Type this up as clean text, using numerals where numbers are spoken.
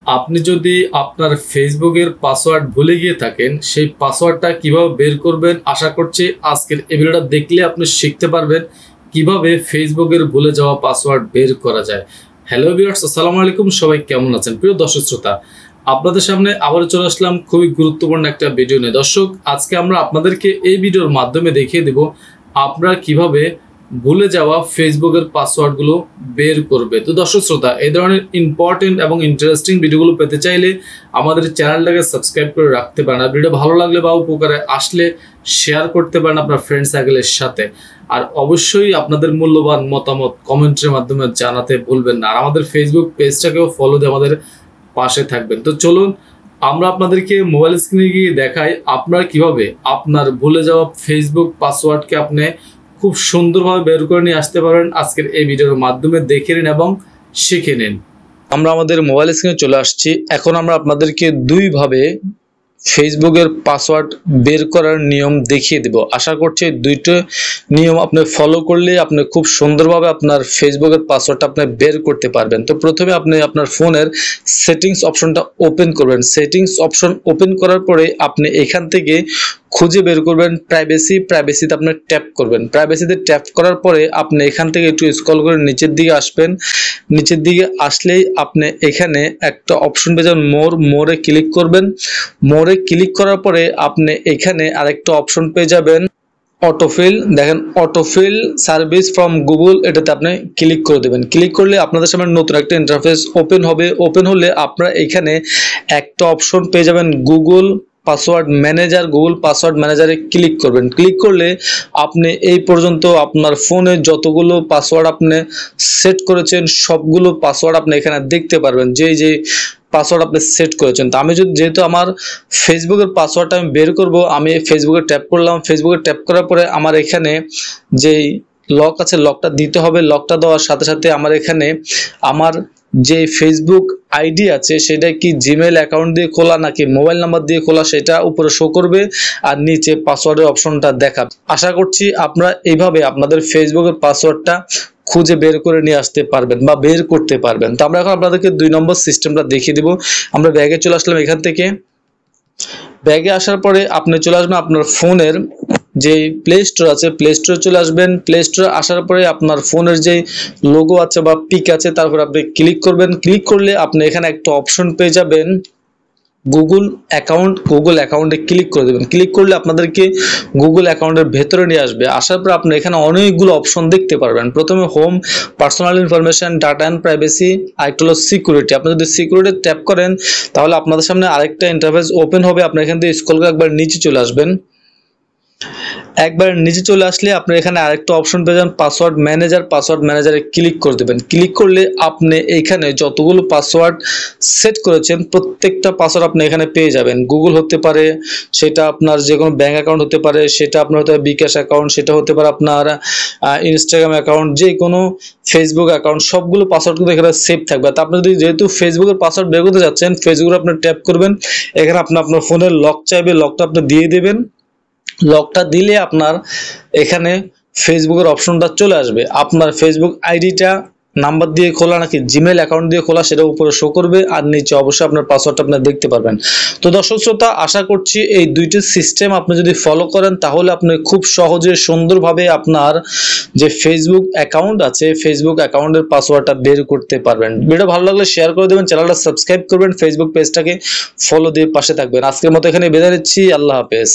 আপনি যদি আপনার ফেসবুকের পাসওয়ার্ড ভুলে গিয়ে থাকেন, সেই পাসওয়ার্ডটা কিভাবে বের করবেন আশা করছি আজকের এই ভিডিওটা দেখলে আপনি শিখতে পারবেন কিভাবে ফেসবুকের ভুলে যাওয়া পাসওয়ার্ড বের করা যায়। হ্যালো ভিউয়ার্স, আসসালামু আলাইকুম। সবাই কেমন আছেন? প্রিয় দর্শক শ্রোতা, আপনাদের সামনে আবারও চলে আসলাম খুবই গুরুত্বপূর্ণ একটা ভিডিও নিয়ে। দর্শক, আজকে আমরা আপনাদেরকে এই ভিডিওর মাধ্যমে দেখিয়ে দেব আপনারা কিভাবে ভুলে যাওয়া ফেসবুকের পাসওয়ার্ডগুলো বের করবে। তো দর্শক শ্রোতা, এই ধরনের ইম্পর্টেন্ট এবং ইন্টারেস্টিং ভিডিওগুলো পেতে চাইলে আমাদের চ্যানেলটাকে সাবস্ক্রাইব করে রাখতে পারেন। আর ভিডিও ভালো লাগলে বা উপকারে আসলে শেয়ার করতে পারেন আপনার ফ্রেন্ড সার্কেলের সাথে। আর অবশ্যই আপনাদের মূল্যবান মতামত কমেন্টের মাধ্যমে জানাতে ভুলবেন না। আর আমাদের ফেসবুক পেজটাকেও ফলো দিয়ে আমাদের পাশে থাকবেন। তো চলুন আমরা আপনাদেরকে মোবাইল স্ক্রিনে গিয়ে দেখাই আপনারা কিভাবে আপনার ভুলে যাওয়া ফেসবুক পাসওয়ার্ডকে আপনি খুব সুন্দরভাবে বের করে নিয়ে আসতে পারেন। আজকের এই ভিডিওর মাধ্যমে দেখে নিন এবং শিখে নিন। আমরা আমাদের মোবাইল স্ক্রিনে চলে আসছি। এখন আমরা আপনাদেরকে দুইভাবে ফেসবুকের পাসওয়ার্ড বের করার নিয়ম দেখিয়ে দেব। আশা করছি দুইটা নিয়ম আপনি ফলো করলে আপনি খুব সুন্দরভাবে আপনার ফেসবুকের পাসওয়ার্ডটা আপনি বের করতে পারবেন। তো প্রথমে আপনি আপনার ফোনের সেটিংস অপশনটা ওপেন করবেন। সেটিংস অপশন ওপেন করার পরে আপনি এখান থেকে খুঁজে বের করবেন প্রাইভেসিতে আপনি ট্যাপ করবেন। প্রাইভেসিতে ট্যাপ করার পরে আপনি এখান থেকে একটু স্ক্রল করে নিচের দিকে আসবেন। নিচের দিকে আসলেই আপনি এখানে একটা অপশন পেয়ে যাবেন, মোরে ক্লিক করবেন। মোরে ক্লিক করার পরে আপনি এখানে আরেকটা অপশন পেয়ে যাবেন, অটোফিল। দেখেন, অটোফিল সার্ভিস ফ্রম গুগল, এটাতে আপনি ক্লিক করে দেবেন। ক্লিক করলে আপনাদের সামনে নতুন একটা ইন্টারফেস ওপেন হবে। ওপেন হলে আপনারা এখানে একটা অপশন পেয়ে যাবেন, Google password manager. Google password ম্যানেজারে ক্লিক করবেন। ক্লিক করলে আপনি এই পর্যন্ত আপনার ফোনে যতগুলো পাসওয়ার্ড আপনি সেট করেছেন সবগুলো পাসওয়ার্ড আপনি এখানে দেখতে পারবেন, যে পাসওয়ার্ড আপনি সেট করেছেন। তো আমি যেহেতু আমার ফেসবুকের পাসওয়ার্ডটা আমি বের করব, আমি ফেসবুকে ট্যাপ করলাম। ফেসবুকে ট্যাপ করার পরে আমার এখানে যেই লক আছে লকটা দিতে হবে। লকটা দেওয়ার সাথে সাথে আমার এখানে আমার যে ফেসবুক আইডি আছে সেটা কি জিমেল অ্যাকাউন্ট দিয়ে খোলা নাকি মোবাইল নাম্বার দিয়ে খোলা সেটা উপরে শো করবে, আর নিচে পাসওয়ার্ডের অপশনটা দেখাবে। আশা করছি আপনারা এইভাবে আপনাদের ফেসবুকের পাসওয়ার্ডটা খুঁজে বের করে নিয়ে আসতে পারবেন বা বের করতে পারবেন। তো আমরা এখন আপনাদেরকে 2 নম্বর সিস্টেমটা দেখিয়ে দিব। আমরা ব্যাগে চলে আসলাম। এখান থেকে ব্যাগে আসার পরে আপনি চলে আসবেন আপনার ফোনের যে প্লে স্টোর আছে, প্লে স্টোরে চলে আসবেন। প্লে স্টোরে আসার পরে আপনার ফোনের যে লোগো আছে বা পিক আছে তারপর আপনি ক্লিক করবেন। ক্লিক করলে আপনি এখানে একটা অপশন পেয়ে যাবেন, গুগল অ্যাকাউন্ট। গুগল অ্যাকাউন্টে ক্লিক করে দেবেন। ক্লিক করলে আপনাদেরকে গুগল অ্যাকাউন্টের ভেতরে নিয়ে আসবে। আসার পর আপনি এখানে অনেকগুলো অপশন দেখতে পারবেন। প্রথমে home, personal information, data and privacy, আরেকটা হলো সিকিউরিটি। আপনি যদি সিকিউরিটি ট্যাপ করেন তাহলে আপনাদের সামনে আরেকটা ইন্টারফেস ওপেন হবে। আপনি এখান থেকে স্ক্রল করে একবার নিচে চলে আসবেন। একবার নিচে চলে আসলে আপনি এখানে আরেকটা অপশন পেয়ে যাবেন, পাসওয়ার্ড ম্যানেজার। পাসওয়ার্ড ম্যানেজারে ক্লিক করে দেবেন। ক্লিক করলে আপনি এখানে যতগুলো পাসওয়ার্ড সেট করেছেন প্রত্যেকটা পাসওয়ার্ড আপনি এখানে পেয়ে যাবেন। গুগল হতে পারে, সেটা আপনার যে কোনো ব্যাঙ্ক অ্যাকাউন্ট হতে পারে, সেটা আপনার হতে পারে বিকাশ অ্যাকাউন্ট, সেটা হতে পারে আপনার ইনস্টাগ্রাম অ্যাকাউন্ট, যে কোনো ফেসবুক অ্যাকাউন্ট, সবগুলো পাসওয়ার্ড কিন্তু এখানে সেভ থাকবে। তা আপনি যদি যেহেতু ফেসবুকের পাসওয়ার্ড বের করতে যাচ্ছেন, ফেসবুকে আপনি ট্যাপ করবেন। এখানে আপনি আপনার ফোনের লক চাইবে, লকটা আপনি দিয়ে দেবেন। লকটা দিলে আপনার এখানে ফেসবুকের অপশনটা চলে আসবে। আপনার ফেসবুক আইডিটা নাম্বার দিয়ে খোলা নাকি জিমেল অ্যাকাউন্ট দিয়ে খোলা সেটা উপরে শো করবে, আর নিচে অবশ্যই আপনার পাসওয়ার্ডটা আপনি দেখতে পারবেন। তো দর্শক শ্রোতা, আশা করছি এই দুইটি সিস্টেম আপনি যদি ফলো করেন তাহলে আপনি খুব সহজে সুন্দরভাবে আপনার যে ফেসবুক অ্যাকাউন্ট আছে ফেসবুক অ্যাকাউন্টের পাসওয়ার্ডটা বের করতে পারবেন। ভিডিও ভালো লাগলে শেয়ার করে দেবেন, চ্যানেলটা সাবস্ক্রাইব করবেন, ফেসবুক পেজটাকে ফলো দিয়ে পাশে থাকবেন। আজকের মতো এখানে বিদায় নিচ্ছি। আল্লাহ হাফেজ।